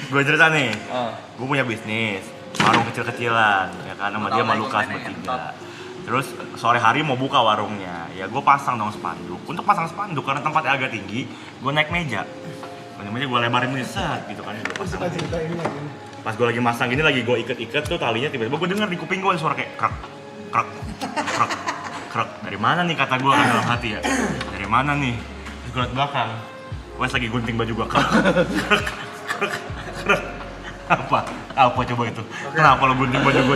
Gue cerita nih, gue punya bisnis warung kecil-kecilan, ya kan, sama dia sama Lukas bertiga. Terus sore hari mau buka warungnya, ya gue pasang dong spanduk. Untuk pasang spanduk karena tempatnya agak tinggi, gue naik meja. Meja gue lebarin nih set gitu kan. Pas gue lagi masang gini, lagi gue iket-iket tuh talinya, tiba-tiba gue denger di kuping gue suara kayak krek, krek, krek, krek. Dari mana nih kata gue kan dalam hati ya? Dari mana nih? Terus gue liat belakang, Wes lagi gunting baju gue, krek, krek, krek, krek. Apa coba itu? Okay. Kenapa lo gunting baju gue?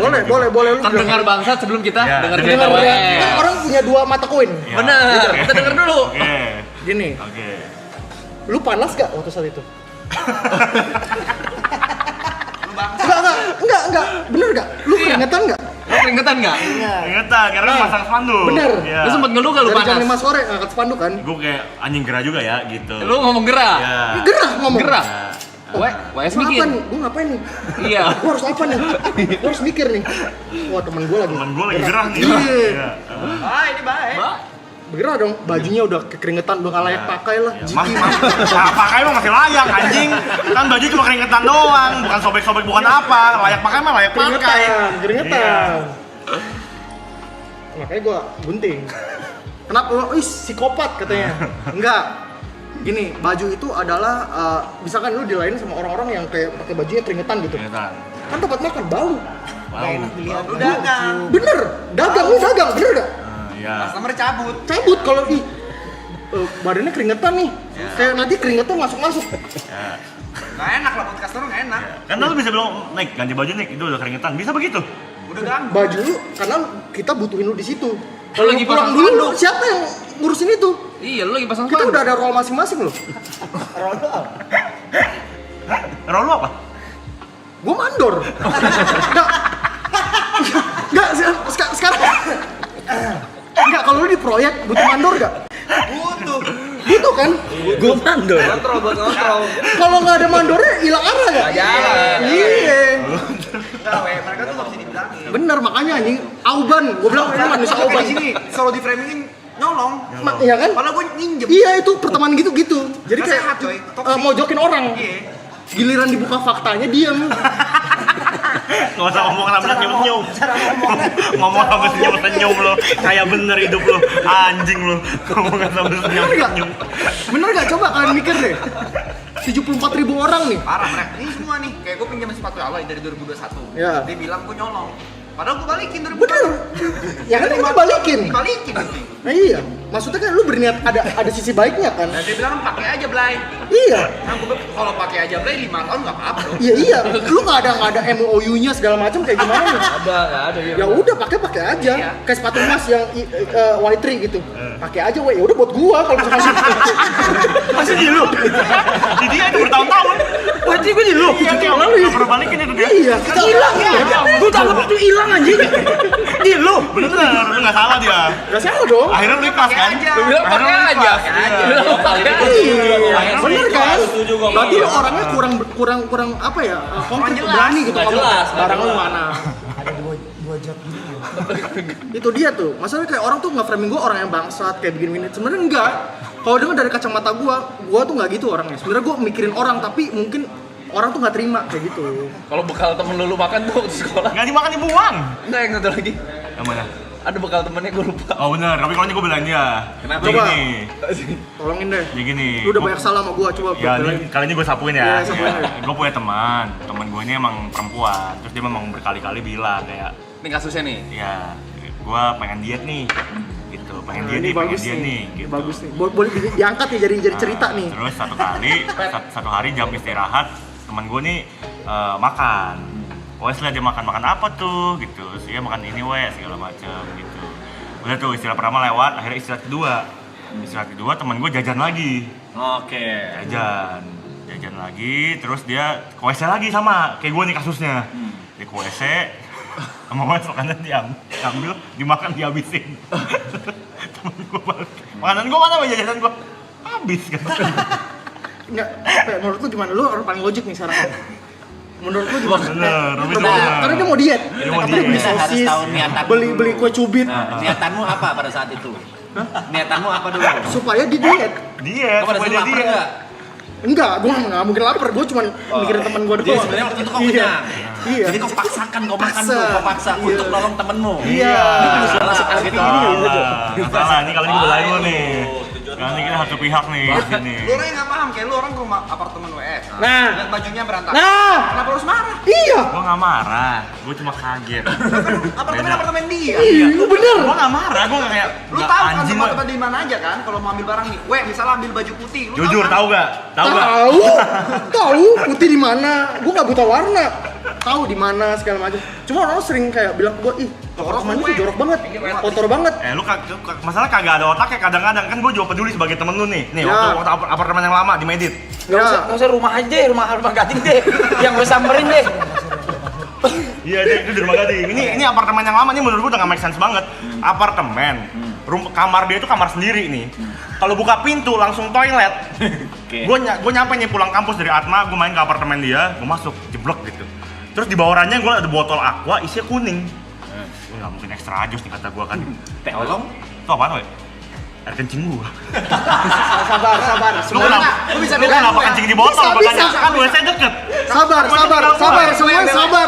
Boleh lu dengar bangsat sebelum kita dengar cerita kan orang punya dua mata koin. Ya. Bener, kita denger dulu. Oke. Gini. Oke. Lu panas gak waktu saat itu? Enggak. Bener gak? Lu keringetan gak? Lo keringetan nggak? Keringetan, karena pasang spanduk. Bener. Ya. Lu sempet ngeluh gak lu panas? Dari jam 5 sore ngangkat spanduk kan? Gue kayak anjing gerah juga ya, gitu. Lu ngomong gerah? Ya. Gerah ngomong. Gerah? Ya. WS Gua mikir. apa nih? Gue ngapain nih? Iya. Gue harus apa nih? Gue harus mikir nih. Wah temen gue lagi. Temen gue lagi gerah nih. Iya. Ini baik. Bergerah dong, bajunya udah kekeringetan, udah nggak layak pakai lah. Mas, pakai mah masih layak anjing. Kan baju cuma keringetan doang, bukan sobek-sobek, bukan apa. Layak pakai mah layak pakai. Keringetan. Makanya gue gunting. Kenapa lo? Psikopat katanya. Enggak. Gini, baju itu adalah misalkan lu dilain sama orang-orang yang kayak pakai bajunya keringetan gitu. Keringetan. Kan tempat makan bau. Lu dagang. Bener, lu dagang, bener gak? Ya. Customer cabut. Cabut kalau badannya keringetan nih. Kayak nanti keringetnya masuk-masuk. Ya. Nggak enak lah buat customer, nggak enak. Kan lu bisa bilang, "Nek, ganti baju nih, itu udah keringetan." Bisa begitu. Udah ganggu. Baju lu karena kita butuhin lu di situ. Lu lagi pulang pasang dulu, spanduk. siapa yang ngurusin itu? Iya, lu lagi pasang Kita spanduk. udah ada role masing-masing loh. Role lu apa? Gua mandor. Enggak, sekarang. Enggak, kalau lu di proyek butuh mandor enggak? Butuh kan? Gua mandor. Kontrol buat kontrol. Kalau nggak ada mandornya hilang arah ya? jalan. Iya. Nggak, mereka tuh nggak bisa dibilangin. Bener makanya anjing Auban, gua bilang ini manusia Kalau Auban. di sini, kalau di framing nyolong. Iya kan? Padahal gue minjem. Iya itu pertemanan gitu. Jadi Nggak kayak sehat, coy. Toxic. mojokin orang. Iya. Giliran dibuka faktanya diam. Nggak usah ngomong sambil senyum-senyum. Ngomong sambil senyum-senyum lo. Kayak bener hidup lo. Anjing lo. Ngomong sambil senyum-senyum. Bener gak? Coba kalian mikir deh. 74.000 orang nih. Parah mereka. Ini semua nih, kayak gue pinjam sepatu alay dari 2021. Iya. Dia bilang gue nyolong. Padahal gue balikin 2021. Bener. Ya kan kita balikin. Dibalikin nanti. Nah iya, maksudnya kan lu berniat ada sisi baiknya kan? Dan dia bilang pakai aja Blay. Iya. Nah, gue kalau pakai aja Blay 5 tahun nggak apa-apa dong. Iya. Lu nggak ada MOU-nya segala macam kayak gimana nih? Ada ya. Ya udah pakai aja. Iya. Kayak sepatu emas yang Y3 gitu. Pakai aja weh. Ya udah buat gua kalau misalkan Masih di lu. Di dia itu bertahun-tahun. Wah, itu gua di lu. Iya, Cuci lalu ya. nggak pernah balikin itu dia. Iya. Hilang ya. Gua tangkap itu hilang anjing. Di lu. Bener, lu nggak salah dia. Gak salah dong. Akhirnya lu ikhlas kan? aja. Lu bilang pakai aja. Lu bilang pakai aja. Iya. Bener kan? Berarti lu orangnya kurang apa ya? Konkret berani gitu Nggak ngomong. jelas, Barang lu nggak mana? Ada dua jab gitu. Itu dia tuh. Masalahnya kayak orang tuh nggak framing gua orang yang bangsat kayak begini-begini. Sebenarnya enggak. Kalau dengan dari kacamata gua tuh nggak gitu orangnya. Sebenarnya gua mikirin orang tapi mungkin orang tuh nggak terima kayak gitu. Kalau bekal temen lu makan tuh di sekolah. Nggak dimakan dibuang. Enggak, yang satu lagi. Yang mana? Ada bekal temennya gue lupa. Oh bener, tapi kalau ini gue belanja. Kenapa? Jadi Coba. gini, Tolongin deh. jadi gini. Lu udah banyak salah sama gua, coba Ya, belain. kali ini gue sapuin Iya, ya. sapuin ya. Gue punya teman gue ini emang perempuan. Terus dia memang berkali-kali bilang kayak, Ini kasusnya nih. ya, gue pengen diet nih. Gitu, pengen Nah, diet ini nih, pengen bagus diet nih. nih. Gitu. Bagus nih. Boleh diangkat nih jadi cerita nih. Terus satu hari jam istirahat, teman gue nih makan. Wes liat dia makan apa tuh gitu. Terus dia makan ini wes segala macem gitu. Udah tuh istirahat pertama lewat, akhirnya istirahat kedua. Istirahat kedua teman gue jajan lagi. Oke. Jajan lagi, terus dia ke WC lagi sama kayak gue nih kasusnya. Dia ke WC, sama wes makanan diambil, dimakan dihabisin. Temen gue balik, makanan gue mana jajan gue? Habis kan. Enggak, apa ya, menurut lu gimana? Lu orang paling logik nih sekarang. Menurut lu gimana? Bener, Karena dia mau diet. Dia mau Katanya diet. beli Kita harus sosis, tahu niatan beli kue cubit Niatanmu apa pada saat itu? Niatanmu apa dulu? supaya dia diet. Diet, Kau pada supaya saat dia lapar diet. nggak? Enggak, gue nggak mungkin lapar, gue cuma mikirin temen gue Jadi doang. sebenarnya waktu itu kau Iya. kenyang. Iya. Jadi kau paksakan kau makan Paksa. tuh, kau paksa Iya. untuk nolong temenmu. Iya. Salah sekali Ini nggak bisa, Jo. Nggak salah, ini kali ini gue belain lu nih. Kali ini kita satu pihak nih di sini. Lu orang yang nggak paham, kayak lu orang ke rumah apartemen WS. Nah. Lihat bajunya berantakan. Nah, Kenapa lu harus marah? iya. Gue nggak marah, gue cuma kaget. Apartemen dia. Iya, lu bener. Gue nggak marah, gue nggak kayak Lu nggak tahu kan anjing tempat-tempat di mana aja kan kalau mau ambil barang nih. Misalnya ambil baju putih, lu Jujur, kan? tahu gak? Tahu gak? Tahu putih di mana. Gue nggak buta warna. Tahu di mana segala macam. Cuma orang sering kayak bilang gue, ih, apartemen itu jorok banget, kotor banget. Lu masalah kagak ada otaknya kadang-kadang kan gue juga peduli sebagai temen lu nih. Nih, Ya. waktu apartemen yang lama di Medit. Nggak usah rumah aja deh, rumah gading deh. Yang gue samperin deh. Iya, itu di rumah gading. Ini apartemen yang lama nih menurut gue udah gak make sense banget. Apartemen, kamar dia itu kamar sendiri nih. Kalau buka pintu langsung toilet. Oke. Gue nyampe nih pulang kampus dari Atma, gue main ke apartemen dia, gue masuk jeblok gitu. Terus di bawah ranjang gue ada botol aqua isinya kuning. Gue nggak mungkin extra jus nih kata gue kan. Tolong. Itu apaan, weh? Air kencing gua. Sabar. Lu kenapa? Lu bisa Lu bedain kenapa gua ya? kencing di botol? Bisa, Gua tanya, bisa. kan WC deket. Sabar. Semua sabar.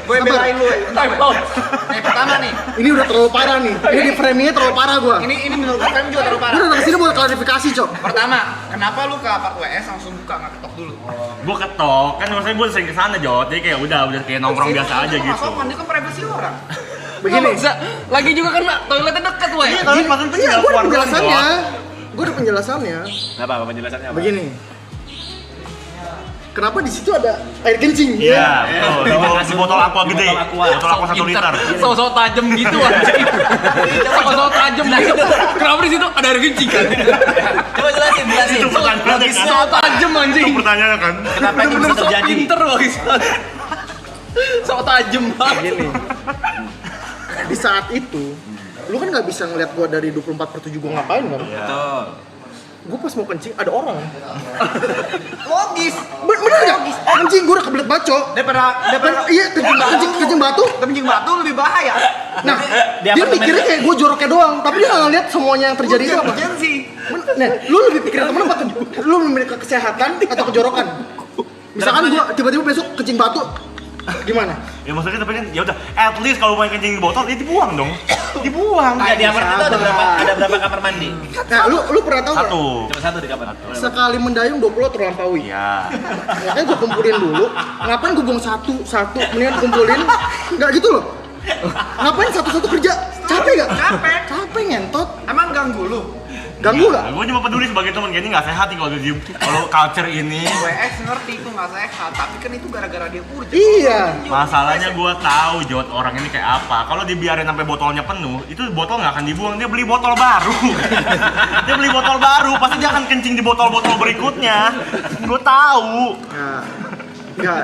Gue belain lu. Nih pertama nih. Ini udah terlalu parah nih. Ini di framingnya terlalu parah gue. Ini menurut gue juga terlalu Gue parah. datang kesini buat klarifikasi, Cok. Pertama, kenapa lu ke apart WS langsung buka nggak ketok dulu? Gua ketok, kan maksudnya gua sering kesana Jot, jadi kayak udah kayak nongkrong biasa aja gitu. Sopan, dia kan privasi orang. Begini. Nggak bisa. Lagi juga kan toiletnya deket, weh. Iya, tapi maksudnya Iya, tinggal gue ada keluar doang, penjelasannya. Jot. Gue ada penjelasannya. Apa penjelasannya apa? Begini. Kenapa di situ ada air kencing? Iya, tuh, di botol aqua gede. Botol aqua. Botol aqua 1 liter. Sosok tajem gitu anjing. Sosok tajem gitu. Kenapa di situ ada air kencing kan? Coba jelasin. Itu pertanyaannya kan. Sosok tajem anjing. Itu pertanyaannya kan. Kenapa itu bisa Bener-bener sok terjadi? pinter loh guys. Sok tajem banget. Gini. Di saat itu, lu kan nggak bisa ngeliat gua dari 24/7 gua ngapain kan? Betul. Gue pas mau kencing ada orang. Logis. Bener nggak? Anjing gue udah kebelet bacok. Daripada Iya kencing batu. kencing batu lebih bahaya. Nah, Di dia apartemen mikirnya kayak gue joroknya doang, tapi dia nggak ngeliat semuanya yang terjadi itu apa. Emergency. Nah, lu lebih pikirin temen apa? Lu lebih ke kesehatan atau kejorokan? Misalkan gue tiba-tiba besok kencing batu, gimana? Ya maksudnya tapi kan ya udah at least kalau main kencing di botol ya dibuang dong. Dibuang. Ya di apartemen itu ada berapa kamar mandi? Nah, lu pernah tahu nggak? Satu. Cuma satu di kamar. Sekali mendayung 20 terlampaui. Iya. Makanya gue kumpulin dulu. Ngapain gue buang satu? Mendingan kumpulin. Nggak gitu loh. Ngapain satu-satu kerja? Capek nggak? Capek ngentot. Emang ganggu lu? Ganggu nggak? Gue cuma peduli sebagai teman, kayaknya nggak sehat nih kalau culture ini. WX ngerti itu nggak sehat, tapi kan itu gara-gara dia urgent. Iya. Masalahnya gue tahu Jot orang ini kayak apa. Kalau dibiarin sampai botolnya penuh, itu botol nggak akan dibuang. Dia beli botol baru. Dia beli botol baru, pasti dia akan kencing di botol-botol berikutnya. Gue tahu. Nah, nggak.